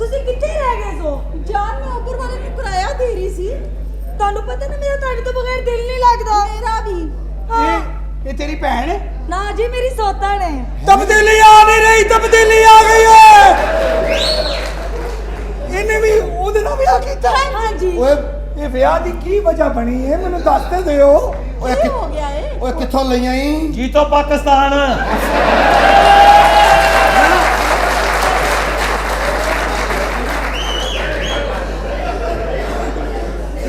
ਤੁਸੀਂ ਕਿੱਥੇ ਰਹਿ ਗਏ ਸੋ? ਜਾਨ ਮੈਂ ਉੱਪਰ ਵਾਲੇ ਨੂੰ ਕਿਰਾਇਆ ਦੇ ਰਹੀ ਸੀ। ਤੁਹਾਨੂੰ ਪਤਾ ਨਾ ਮੇਰਾ ਤੁਹਾਡੇ ਤੋਂ ਬਗੈਰ ਦਿਲ ਨਹੀਂ ਲੱਗਦਾ। ਮੇਰਾ ਵੀ। ਹਾਂ ਇਹ ਤੇਰੀ ਭੈਣ ਹੈ? ਨਾ ਜੀ ਮੇਰੀ ਸੌਤਣ ਹੈ। ਤਬਦੀਲੀ ਆ ਨਹੀਂ ਰਹੀ, ਤਬਦੀਲੀ ਆ ਗਈ ਹੈ। ਇਹਨੇ ਵੀ ਉਹਦੇ ਨਾਲ ਵਿਆਹ ਕੀਤਾ? ਹਾਂਜੀ। ਓਏ ਇਹ ਵਿਆਹ ਦੀ ਕੀ ਵਜ੍ਹਾ ਬਣੀ ਹੈ ਮੈਨੂੰ ਦੱਸ ਤੇ ਦਿਓ। ਓਏ ਕੀ ਹੋ ਗਿਆ ਏ? ਓਏ ਕਿੱਥੋਂ ਲਈਆਂ ਈ? ਜੀਤੋ ਪਾਕਿਸਤਾਨ।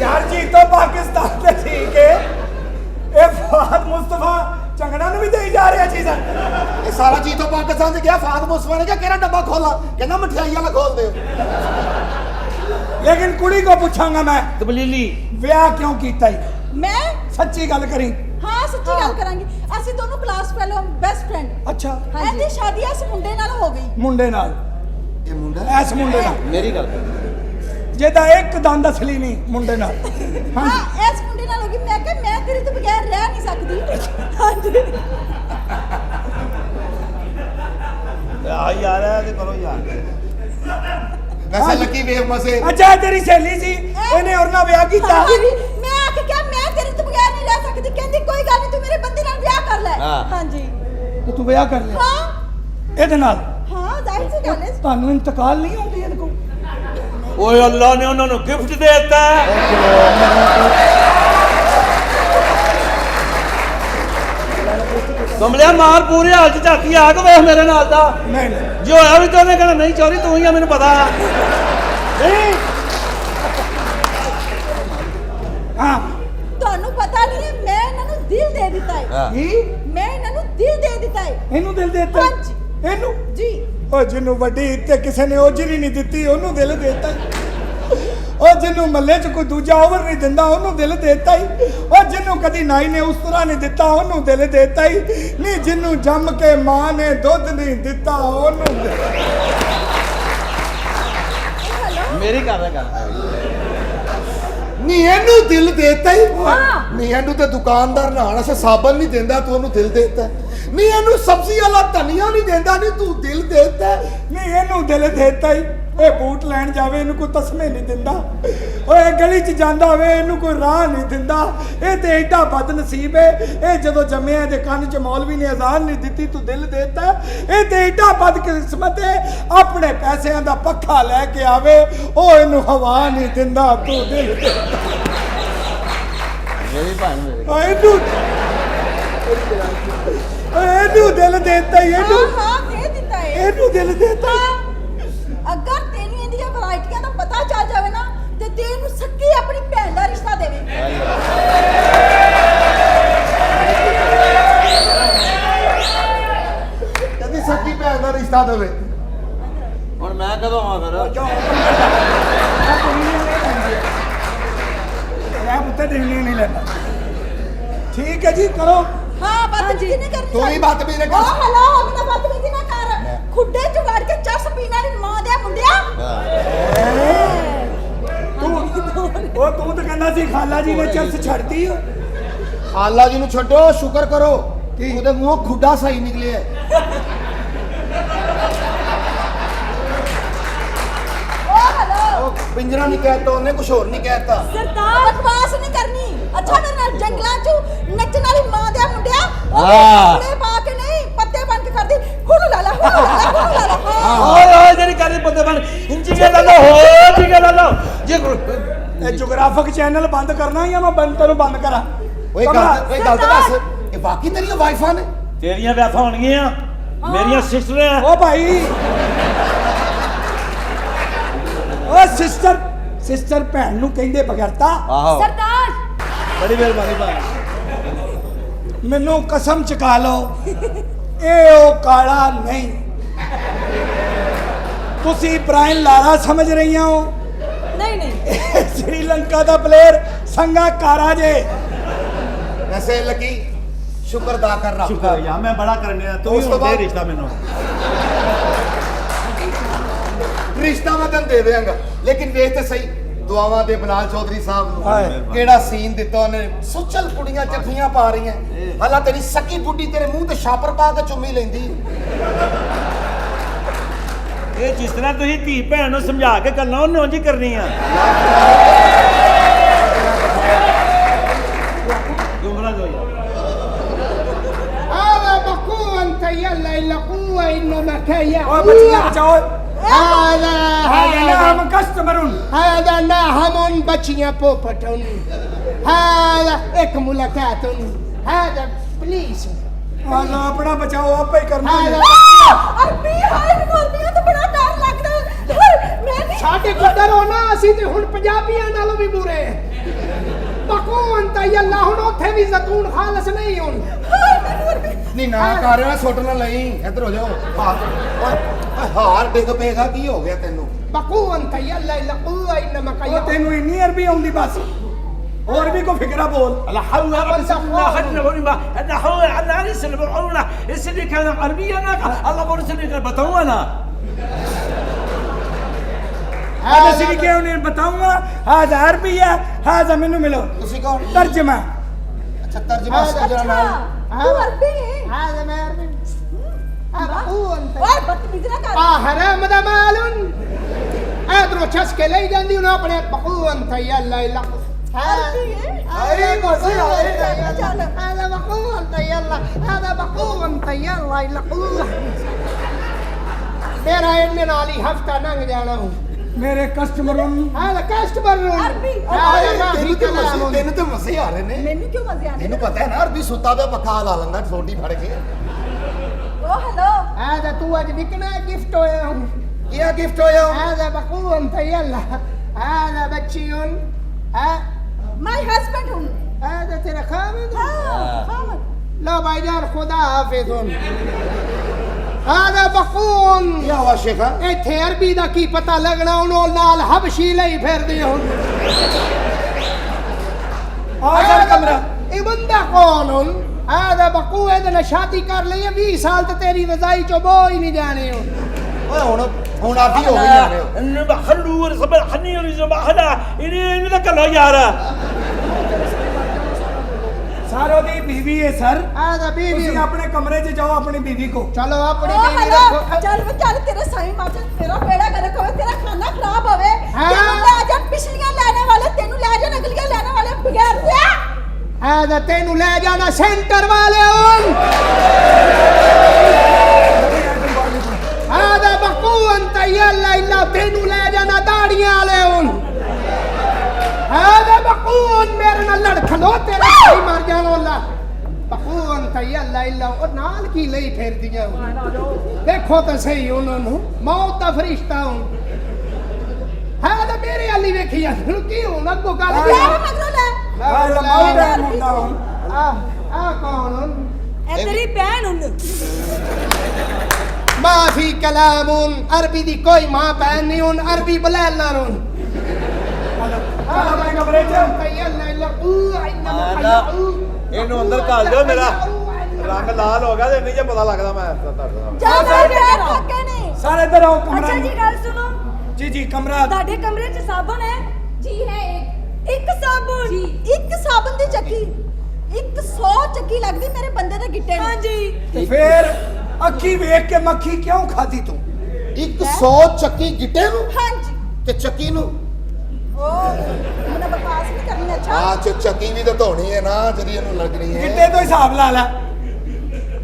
यार जी तो पाकिस्तान से ठीक है। ये फहद मुस्तफा चंगड़ा ने भी दे जा रहा चीज़। ਇਹ ਸਾਰਾ ਜੀਤੋ ਪਾਕਿਸਤਾਨ ਚ ਗਿਆ। ਫਾਦ ਮੁਸਤਫਾ ਨੇ ਕਿਹੜਾ ਡੱਬਾ ਖੋਲਾ? ਕਹਿੰਦਾ ਮਠਿਆਈ ਵਾਲਾ ਖੋਲ ਦਿਓ। लेकिन कुड़ी को पूछांगा मैं ਤਬਲੀਲੀ ब्याह क्यों कीता है? मैं सच्ची गल करी। ਹਾਂ ਸੱਚੀ ਗੱਲ ਕਰਾਂਗੇ। ਅਸੀਂ ਦੋਨੋਂ ਕਲਾਸ ਫੈਲੋ ਬੈਸਟ ਫਰੈਂਡ। अच्छा ਇਹਦੀ ਸ਼ਾਦੀ ਇਸ ਮੁੰਡੇ ਨਾਲ ਹੋ ਗਈ। मुंडे नाल ਇਹ ਮੁੰਡਾ ऐस मुंडे नाल ਮੇਰੀ ਗੱਲ जेदा एक दंद असली नहीं मुंडे नाल। हाँ ਹਾਂ ਇਸ ਮੁੰਡੇ ਨਾਲ ਹੋ ਗਈ। ਮੈਂ ਕਿਹਾ ਮੈਂ ਤੇਰੇ ਤੋਂ ਬਗੈਰ ਰਹਿ ਨਹੀਂ ਸਕਦੀ। ਹਾਂਜੀ ਆ ਯਾਰ ਇਹ ਕਰੋ ਯਾਰ। ਵੈਸੇ ਲੱਕੀ ਵੇਵ ਮਸੇ। अच्छा तेरी सहेली सी इन्हें और ना ब्याह कीता। ਮੈਂ ਆ ਕੇ ਕਿਹਾ ਮੈਂ ਤੇਰੇ ਤੋਂ ਬਗੈਰ ਨਹੀਂ ਰਹਿ ਸਕਦੀ। ਕਹਿੰਦੀ ਕੋਈ ਗੱਲ ਨਹੀਂ ਤੂੰ ਮੇਰੇ ਬੰਦੇ ਨਾਲ ਵਿਆਹ ਕਰ ਲੈ। ਹਾਂ। ਹਾਂਜੀ तो तू ब्याह कर ले ਹਾਂ ਇਹਦੇ ਨਾਲ। ਹਾਂ ਜ਼ਾਹਿਰ ਸੀ ਗੱਲ ਹੈ। ਤੁਹਾਨੂੰ ਇੰਤਕਾਲ ਨਹੀਂ ਹੁੰਦੀ ਇਹਦੇ ਕੋਲ? ਓਏ ਅੱਲਾ ਨੇ ਉਹਨਾਂ ਨੂੰ ਗਿਫਟ ਦੇ ਦਿੱਤਾ। ਕਮਲਿਆ ਮਾਰ ਪੂਰੇ ਹਾਲ ਚ ਝਾਤੀ ਆ ਕੇ ਵੇਖ ਮੇਰੇ ਨਾਲ ਦਾ। ਨਹੀਂ ਨਹੀਂ ਜੇ ਹੋਇਆ ਵੀ ਤਾਂ ਉਹਨੇ ਕਹਿਣਾ ਨਹੀਂ ਚੋਰੀ ਤੂੰ ਹੀ ਆ ਮੈਨੂੰ ਪਤਾ। ਨਹੀਂ ਹਾਂ ਤੁਹਾਨੂੰ ਪਤਾ ਨਹੀਂ ਹੈ ਮੈਂ ਇਹਨਾਂ ਨੂੰ ਦਿਲ ਦੇ ਦਿੱਤਾ ਹੈ। ਕੀ ਮੈਂ ਇਹਨਾਂ ਨੂੰ ਦਿਲ ਦੇ ਦਿੱਤਾ ਹੈ। ਇਹਨੂੰ ਦਿਲ ਦੇ ਦਿੱਤਾ? ਹਾਂਜੀ। ਇਹਨੂੰ ਜੀ ਉਹ ਜਿਹਨੂੰ ਵੱਡੀ ਇੱਜ਼ਤ ਕਿਸੇ ਨੇ ਉਜਰੀ ਨਹੀਂ ਦਿੱਤੀ ਉਹਨੂੰ ਦਿਲ ਦੇ ਦਿੱਤਾ। ਉਹ ਜਿਹਨੂੰ ਮੱਲੇ 'ਚ ਕੋਈ ਦੂਜਾ ਓਵਰ ਨਹੀਂ ਦਿੰਦਾ ਉਹਨੂੰ ਦਿਲ ਦੇ ਦਿੱਤਾ ਹੀ। ਉਹ ਜਿਹਨੂੰ ਕਦੀ ਨਾਈ ਨੇ ਉਸ ਤਰ੍ਹਾਂ ਨਹੀਂ ਦਿੱਤਾ ਉਹਨੂੰ ਦਿਲ ਦੇ ਦਿੱਤਾ ਹੀ। ਨਹੀਂ ਜਿਹਨੂੰ ਜੰਮ ਕੇ ਮਾਂ ਨੇ ਦੁੱਧ ਨਹੀਂ ਦਿੱਤਾ ਉਹਨੂੰ ਮੇਰੀ ਕਰ ਰਿਹਾ ਗੱਲ। ਨਹੀਂ ਇਹਨੂੰ ਦਿਲ ਦੇਤਾ ਹੀ। ਹਾਂ। ਨਹੀਂ ਇਹਨੂੰ ਤੇ ਦੁਕਾਨਦਾਰ ਨਹਾਣ ਅਸੇ ਸਾਬਣ ਨਹੀਂ ਦਿੰਦਾ ਤੂੰ ਉਹਨੂੰ ਦਿਲ ਦੇਤਾ। ਨਹੀਂ ਇਹਨੂੰ ਸਬਜ਼ੀ ਵਾਲਾ ਧਨੀਆ ਨਹੀਂ ਦਿੰਦਾ ਨਹੀਂ ਤੂੰ ਦਿਲ ਦੇਤਾ। ਨਹੀਂ ਇਹਨੂੰ ਦਿਲ ਦੇ ਦਿੱਤਾ ਹੀ। ਇਹ ਬੂਟ ਲੈਣ ਜਾਵੇ ਇਹਨੂੰ ਕੋਈ ਤਸਮੇ ਨਹੀਂ ਦਿੰਦਾ। ਓਏ ਗਲੀ 'ਚ ਜਾਂਦਾ ਹੋਵੇ ਇਹਨੂੰ ਕੋਈ ਰਾਹ ਨਹੀਂ ਦਿੰਦਾ। ਇਹ ਤੇ ਐਡਾ ਬਦਨਸੀਬ ਹੈ। ਇਹ ਜਦੋਂ ਜੰਮਿਆ ਇਹਦੇ ਕੰਨ 'ਚ ਮੌਲਵੀ ਨੇ ਅਜ਼ਾਨ ਨਹੀਂ ਦਿੱਤੀ ਤੂੰ ਦਿਲ ਦੇਤਾ। ਇਹ ਤੇ ਐਡਾ ਬਦਕਿਸਮਤ ਹੈ ਆਪਣੇ ਪੈਸਿਆਂ ਦਾ ਪੱਖਾ ਲੈ ਕੇ ਆਵੇ ਉਹ ਇਹਨੂੰ ਹਵਾ ਨਹੀਂ ਦਿੰਦਾ ਤੂੰ ਦਿਲ ਦੇ। ਮੇਰੀ ਭੈਣ ਮੇਰੀ। ਓਏ ਇਹਨੂੰ ਦਿਲ ਦੇਤਾ ਹੀ। ਹਾਂ ਇਹਨੂੰ ਹਾਂ ਦੇ ਦਿੱਤਾ ਹੈ। ਇਹਨੂੰ ਦਿਲ ਦੇਤਾ। ਅਗਰ ਤੈਨੂੰ ਇਹਦੀਆਂ ਵੈਰਾਈਟੀਆਂ ਦਾ ਪਤਾ ਚੱਲ ਜਾਵੇ ਨਾ ਤੇ ਤੈਨੂੰ ਸੱਕੀ ਆਪਣੀ ਭੈਣ ਦਾ ਰਿਸ਼ਤਾ ਦੇਵੇ। ਕਹਿੰਦੀ ਸੱਚੀ ਭੈਣ ਦਾ ਰਿਸ਼ਤਾ ਦੇਵੇ। ਹੁਣ ਮੈਂ ਕਦੋਂ ਆਵਾਂ ਫਿਰ? ਮੈਂ ਪੁੱਤੇ ਦੇਣੇ ਨਹੀਂ ਲੈਂਦਾ। ਠੀਕ ਹੈ ਜੀ ਕਰੋ। ਹਾਂ ਬਦਤਮੀਜ਼ੀ ਨਹੀਂ ਕਰਨੀ। ਤੂੰ ਵੀ ਬਦਤਮੀਜ਼ੀ ਕਰ। ਓ ਹਲੋ ਨਾ ਬਦਤਮੀਜ਼ੀ ਨਾ ਕਰ। ਖੁੱਡੇ ਚ ਵੜ ਕੇ ਚਸ ਪੀਣ ਵਾਲੀ ਮਾਂ ਦੇ ਮੁੰਡਿਆ। ਉਹ ਤੂੰ ਤਾਂ ਕਹਿੰਦਾ ਸੀ ਖਾਲਾ ਜੀ ਨੇ ਚਰਸ ਛੱਡਤੀ। ਖਾਲਾ ਜੀ ਨੂੰ ਛੱਡੋ ਸ਼ੁਕਰ ਕਰੋ ਕਿ ਉਹਦੇ ਮੂੰਹੋਂ ਖੁੱਡਾ ਸਹੀ ਨਿਕਲਿਆ। ਓ ਹਲੋ ਉਹ ਪਿੰਜਰਾ ਨਹੀਂ ਕਹਿਤਾ ਉਹਨੇ ਕੁਝ ਹੋਰ ਨਹੀਂ ਕਹਿਤਾ। ਸਰਦਾਰ ਬਕਵਾਸ ਨਹੀਂ ਕਰਨੀ। ਅੱਛਾ ਮੇਰੇ ਨਾਲ ਜੰਗਲਾਂ ਚ ਨੱਚਣ ਵਾਲੀ ਮਾਂ ਦੇ ਮੁੰਡਿਆ। ਹਾਂ। ਉਹ ਪਾ ਕੇ ਨਹੀਂ ਪੱਤੇ ਬਣ ਕੇ ਕਰਦੀ। ਹੁਣ ਲਾ ਲਾ ਹੁਣ ਲਾ ਲਾ ਹੁਣ ਲਾ ਲਾ। ਹਾਂ ਓਏ ਓਏ ਜਿਹੜੀ ਕਰਦੀ ਬੰਦੇ ਬਣ ਇੰਜੀ ਕੇ ਲਾ ਲਓ ਹੋਰ ਜੀ ਕੇ ਲਾ ਲਓ ਜੇ ਇਹ ਜੋਗ੍ਰਾਫਿਕ ਚੈਨਲ ਬੰਦ ਕਰਨਾ ਜਾਂ ਮੈਂ ਤੈਨੂੰ ਬੰਦ ਕਰਾਂ? ਓਏ ਗੱਲ ਤਾਂ ਦੱਸ ਇਹ ਬਾਕੀ ਤੇਰੀਆਂ ਵਾਈਫਾਂ ਨੇ? ਤੇਰੀਆਂ ਵਿਆਹਾਂ ਹੋਣਗੀਆਂ ਮੇਰੀਆਂ ਸਿਸਟਰਾਂ। ਓ ਭਾਈ ਓ ਸਿਸਟਰ ਭੈਣ ਨੂੰ ਕਹਿੰਦੇ ਬਗੈਰਤਾ। ਆਹੋ ਸਰਦਾਰ ਬੜੀ ਮਿਹਰਬਾਨੀ ਭਾਈ। ਮੈਨੂੰ ਕਸਮ ਚੁਕਾ ਲਓ ਇਹ ਉਹ ਕਾਲਾ ਨਹੀਂ। ਤੁਸੀਂ ਬ੍ਰਾਇਨ ਲਾਰਾ ਸਮਝ ਰਹੀਆਂ ਹੋ। ਨਹੀਂ ਨਹੀਂ श्रीलंका ਦਾ ਪਲੇਅਰ ਸੰਗਾ ਕਾਰਾ ਜੇ। ਵੈਸੇ ਲੱਕੀ ਸ਼ੁਕਰ ਅਦਾ ਕਰ ਰੱਬ ਸ਼ੁਕਰ ਯਾਰ ਮੈਂ ਬੜਾ ਕਰਨਿਆ ਤੂੰ ਉਸ ਤੋਂ ਹੁਣ ਦੇ ਬਾਅਦ- ਰਿਸ਼ਤਾ ਮੈਨੂੰ। ਰਿਸ਼ਤਾ ਮੈਂ ਤੈਨੂੰ ਦੇ ਦੇਵਾਂਗਾ ਲੇਕਿਨ ਵੇਖ ਤੇ ਸਹੀ ਦੁਆਵਾਂ ਦੇ ਬਲਾਲ ਚੌਧਰੀ ਸਾਹਿਬ ਹਾਏ। ਨੂੰ ਕਿਹੜਾ ਸੀਨ ਦਿੱਤਾ ਉਹਨੇ। ਸੁੱਚਲ ਕੁੜੀਆਂ ਜੱਫੀਆਂ ਪਾ ਰਹੀਆਂ ਹਾਲਾਂ ਤੇਰੀ ਸੱਕੀ ਬੁੱਢੀ ਤੇਰੇ ਮੂੰਹ ਤੇ ਛਾਪਰ ਪਾ ਕੇ ਚੁੰਮੀ ਲੈਂਦੀ। ਇਹ ਜਿਸ ਤਰ੍ਹਾਂ ਤੁਸੀਂ ਧੀ ਭੈਣ ਨੂੰ ਸਮਝਾ ਕੇ ਗੱਲਾਂ ਉਹਨੇ ਉਂਝ ਹੀ ਕਰਨੀ ਆ ਜੁਮਲਾ ਦੋ ਯਾਰ هذا بقوة انت يلا الا قوة انما كيا ਓਏ ਬੱਚੀਆਂ ਬਚਾਓ هذا ਨਾਮ ਕਸਟਮਰun هذا نهم بچيا بوبتون هذا एक ملاقات هذا بليز ਆਜਾ ਆਪਣਾ ਬਚਾਓ ਆਪੇ ਹੀ ਕਰਨਾ هذا ਅਰਬੀ ਹਾਏ ਮੈਨੂੰ ਅਰਬੀਆਂ ਤੋਂ ਬੜਾ ਡਰ ਲੱਗਦਾ ਹਾਏ, ਮੈਂ ਨਹੀਂ ਸਾਡੇ ਕੋ ਡਰੋ ਨਾ ਅਸੀਂ ਤੇ ਹੁਣ ਪੰਜਾਬੀਆਂ ਨਾਲੋਂ ਵੀ ਬੁਰੇ ਬਕੂ ਅੰਤ ਯੱਲਾ ਹੁਣ ਉੱਥੇ ਵੀ ਜ਼ੈਤੂਨ ਖਾਲਸ ਨਹੀਂ ਹੁਣ ਹਾਏ ਮੈਨੂੰ ਅਰਬੀ ਨਹੀਂ ਨਾ ਕਰ ਰਿਹਾ ਸੁੱਟ ਨਾ ਲਈ ਇੱਧਰ ਹੋ ਜਾਓ ਓਏ ਹਾਰ ਡਿੱਗ ਪਏਗਾ ਕੀ ਹੋ ਗਿਆ ਤੈਨੂੰ ਬਕੂ ਅੰਤ ਯੱਲਾ ਇਲਾ ਕੁਵਾ ਇਨਮਾ ਉਹ ਕਯਾ ਤੈਨੂੰ ਇੰਨੀ ਅਰਬੀ ਆਉਂਦੀ ਬਸ ਹੋਰ ਵੀ ਕੋਈ ਫਿਕਰਾ ਬੋਲ لا حول ولا قوة إلا بالله أنا حول أنا أرسل بعونا السنة كان عربية أنا الله برسل لي بتوانا هذا سيدي كيف नहीं बताऊंगा هذا عربي है هذا منو मिलो ਤੁਸੀਂ ਕੌਣ तर्जमा ਅੱਛਾ ਤਰਜਮਾ ਜਿਹੜਾ ਨਾਲ ਤੂੰ ਅਰਬੀ ਹੈ هذا ما يرمي بقو انت ਓਏ ਬਦਤਮੀਜ਼ੀ ਨਾ ਕਰ حرام ده مال ادرو چسکے لے جاندی انہوں اپنے بقو انت یلا الا ਅਰਬੀ ਹੈ هذا بقو ਚੱਲ هذا بقو انت يلا هذا بقو انت يلا الا میرا ان نالی ہفتہ ننگ جانا ہوں मेरे कस्टमरों هذا كاستمر عربي. هذا ما في ਤੈਨੂੰ ਤੇ كلام ਮਜ਼ੇ ਤੈਨੂੰ ਤੇ ਮਜ਼ੇ ਆ ਰਹੇ ਨੇ ਮੈਨੂੰ ਕਿਉਂ ਮਜ਼ੇ ਆਉਂਦੇ ਤੈਨੂੰ ਪਤਾ ਹੈ ਨਾ ਅਰਬੀ ਸੁੱਤਾ ਪਿਆ ਪੱਖਾ ਲਾ ਲੈਂਦਾ ਠੋਡੀ ਫੜ ਕੇ ਓ ਹੈਲੋ هذا تو اج بكنا gift ہویا ہوں ਕੀ ਆ ਗਿਫਟ ਹੋਇਆ هذا بقو انت يلا هذا بچيون ها ਮਾਈ ਹਸਬੈਂਡ ਹੂੰ هذا ترى خامد ਹਾਂ ਖਾਮਦ لا भाईजान खुदा हाफिज هذا بقون ਕੀ ਹਵਾ ਸ਼ੇਖਾ ਇੱਥੇ ਅਰਬੀ ਦਾ ਕੀ ਪਤਾ ਲੱਗਣਾ ਉਹਨੂੰ ਨਾਲ ਹਬਸ਼ੀ ਲਈ ਫਿਰਦੇ ਹੁਣ هذا الكاميرا ਇਹ ਬੰਦਾ ਕੌਣ ਹੁਣ هذا بقو ਇਹਦੇ ਨਾਲ ਸ਼ਾਦੀ ਕਰ ਲਈ 20 ਸਾਲ ਤੇ ਤੇਰੀ ਰਜ਼ਾਈ ਚੋਂ ਬੋ ਹੀ ਨਹੀਂ ਜਾਣੇ ਹੁਣ ਓਏ ਹੁਣ ਆਦੀ ਹੋ ਗਈ ਯਾਰ إنه بخلوا ورسم الحنين ورسم هذا إني ذكر له يارا सारों दी बीवी है सर هذا بیوی ਤੁਸੀਂ ਆਪਣੇ ਕਮਰੇ 'ਚ ਜਾਓ ਆਪਣੀ ਬੀਵੀ ਕੋ ਚਲੋ ਆਪਣੀ ਓ بیوی ਹੈਲੋ ਰੱਖੋ ਚੱਲ ਵੇ ਚੱਲ ਤੇਰੇ ਸਾਈਂ ਮਾਜਾ ਤੇਰਾ ਬੇੜਾ ਗਰਕ ਹੋਵੇ ਤੇਰਾ ਖਾਣਾ ਖਰਾਬ ਹੋਵੇ ਹਾਂ। ਤੈਨੂੰ ਲੈ ਜਾ ਪਿਛਲੀਆਂ ਲੈਣੇ ਵਾਲੇ ਤੈਨੂੰ ਲੈ ਜਾ ਅਗਲੀਆਂ ਲੈਣੇ ਵਾਲੇ ਬਗੈਰ ਤੇ هذا ਤੈਨੂੰ ਲੈ ਜਾਣਾ ਸੈਂਟਰ ਵਾਲੇ ਹੁਣ هذا بقو انت يلا الا تینو لے جانا داڑیاں والے ہن هذا بقو میرے نال لڑ کھلو تیرا صحیح مر جانا اللہ بقو انت يلا الا اور نال کی لئی پھر دیا دیکھو تو صحیح انہوں موت دا فرشتہ ہوں هذا میرے علی ویکھی کی ہوں اگو گل ਯਾਰ ਮਗਰੋਂ ਲੈ هذا موضع ਮੁੰਡਾ ਹੁਣ آ کون ہن ਇਹ ਤੇਰੀ ਭੈਣ ਹੁਣ ما في كلام عربي دي کوئی ماں بہن نہیں ہن عربی بلال نہ ہن ਚੱਲ ਆਪਣੇ ਕਮਰੇ 'ਚ ਇਹਨੂੰ ਅੰਦਰ ਘਾਲ ਦਿਓ ਮੇਰਾ ਰੰਗ ਲਾਲ ਹੋ ਗਿਆ ਤੇ ਨਹੀਂ ਜੇ ਪਤਾ ਲੱਗਦਾ ਮੈਂ ਜਾ ਮੇਰੇ ਪੈਰ ਥੱਕੇ ਨੇ ਸਾਰੇ ਇਧਰ ਆਓ ਕਮਰਾ ਅੱਛਾ ਜੀ ਗੱਲ ਸੁਣੋ ਜੀ ਜੀ ਕਮਰਾ ਤੁਹਾਡੇ ਕਮਰੇ 'ਚ ਸਾਬਣ ਹੈ ਜੀ ਹੈ ਇੱਕ ਸਾਬਣ ਜੀ ਇੱਕ ਸਾਬਣ ਦੀ ਚੱਕੀ 100 ਚੱਕੀ ਲੱਗਦੀ ਮੇਰੇ ਬੰਦੇ ਦੇ ਗਿੱਟੇ ਨੂੰ ਹਾਂਜੀ ਤੇ ਫਿਰ ਅੱਖੀ ਵੇਖ ਕੇ ਮੱਖੀ ਕਿਉਂ ਖਾਦੀ ਤੂੰ 100 ਚੱਕੀ ਗਿੱਟੇ ਨੂੰ ਹਾਂਜੀ ਤੇ ਚੱਕੀ ਨੂੰ ਉਹ ਮੈਨੂੰ ਬਕਵਾਸ ਨਹੀਂ ਕਰਨੀ ਅੱਛਾ ਆ ਚੱਕੀ ਵੀ ਤਾਂ ਧੋਣੀ ਹੈ ਨਾ ਜਿਹੜੀ ਇਹਨੂੰ ਲੱਗਣੀ ਹੈ ਗਿੱਟੇ ਤੋਂ ਹਿਸਾਬ ਲਾ ਲੈ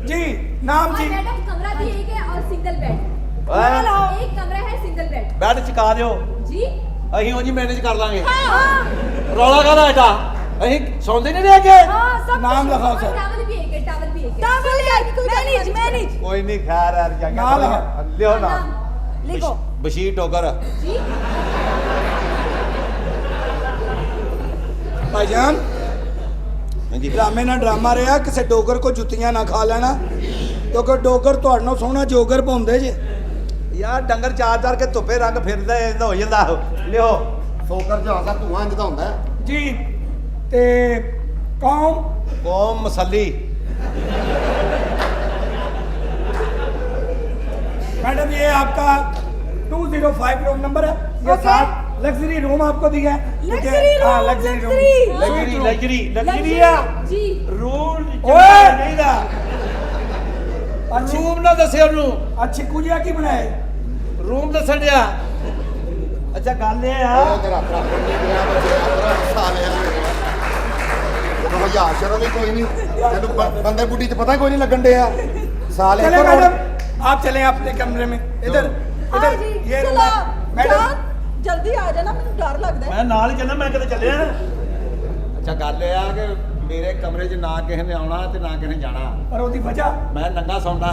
ਜੀ ਨਾਮ और ਜੀ मैडम कमरा भी एक है और सिंगल बेड ਓਏ एक कमरा है सिंगल बेड ਬੈੱਡ ਚਕਾ ਦਿਓ जी ਅਸੀਂ ਉਂਝ ਮੈਨੇਜ ਕਰ ਲਾਂਗੇ हाँ ਰੌਲਾ ਕਾਹਦਾ ਐਡਾ ਅਸੀਂ ਸੌਂਦੇ ਨਹੀਂ ਰਹਿ ਕੇ हाँ सब नाम कुछ- लिखाओ और सर। टावल भी एक है टावल भी एक है ਟਾਵਲ ਹੈ ਕੋਈ ਮੈਨੇਜ ਮੈਨੇਜ ਕੋਈ ਨਹੀਂ ਖੈਰ ਯਾਰ ਜਾ ਨਾ ਲਗਾ। ਲਿਓ ਨਾ ਲਿਖੋ ਬਸ਼ੀਰ ਟੋਕਰ जी ਭਾਈਜਾਨ ਹਾਂਜੀ ਡਰਾਮੇ ਨਾਲ ਡਰਾਮਾ ਰਿਹਾ ਕਿਸੇ ਡੋਗਰ ਕੋ ਜੁੱਤੀਆਂ ਨਾ ਖਾ ਲੈਣਾ ਕਿਉਂਕਿ ਡੋਗਰ ਤੁਹਾਡੇ ਨਾਲ ਸੋਹਣਾ ਜੋਗਰ ਪਾਉਂਦੇ ਜੇ ਯਾਰ ਡੰਗਰ ਚਾਰ ਚਾਰ ਕੇ ਧੁੱਪੇ ਰੰਗ ਫਿਰਦਾ ਇਹਦਾ ਹੋ ਜਾਂਦਾ ਲਿਓ ਫੋਕਰ ਜਾਂਦਾ ਧੂਆਂ ਇੰਜ ਦਾ ਹੁੰਦਾ ਹੈ। जी ते कौन ਕੌਮ ਮਸੱਲੀ मैडम ये आपका 205 रूम नंबर है ये Okay. साथ लग्जरी रूम आपको दिया है Luxury room, luxury luxury. Luxury luxury luxury ਆ जी ਰੂਲ ਓਏ! ਨਹੀਂ ਦਾ अच्छी ਰੂਮ ਨਾ ਦੱਸਿਆ ਉਹਨੂੰ अच्छी कुजिया की बनाए रूम दसन दिया अच्छा गल ये आ ਤੇਰਾ ਪ੍ਰਾਪਤ ਨਹੀਂ ਗਿਆ ਬੱਚਾ ਸਾਲਿਆ ਤੈਨੂੰ ਹਜ਼ਾਰ ਸ਼ਰਮ ਹੀ ਕੋਈ ਨਹੀਂ ਤੈਨੂੰ ਬੰਦੇ ਬੁੱਢੀ ਚ ਪਤਾ ਕੋਈ ਨਹੀਂ ਲੱਗਣ ਡਿਆ ਸਾਲੇ चले मैडम आप चले अपने कमरे में इधर हाँ इधर जी ये चलो मैडम जान जल्दी आ जाना मैंने डर लगदा है मैं नाल ही चलना मैं कदे चलिया ਅੱਛਾ ਗੱਲ ਇਹ ਆ ਕਿ ਮੇਰੇ ਕਮਰੇ 'ਚ ਨਾ ਕਿਸੇ ਨੇ ਆਉਣਾ ਤੇ ਨਾ ਕਿਸੇ ਨੇ ਜਾਣਾ पर ओदी वजह ਮੈਂ ਨੰਗਾ ਸੌਂਦਾ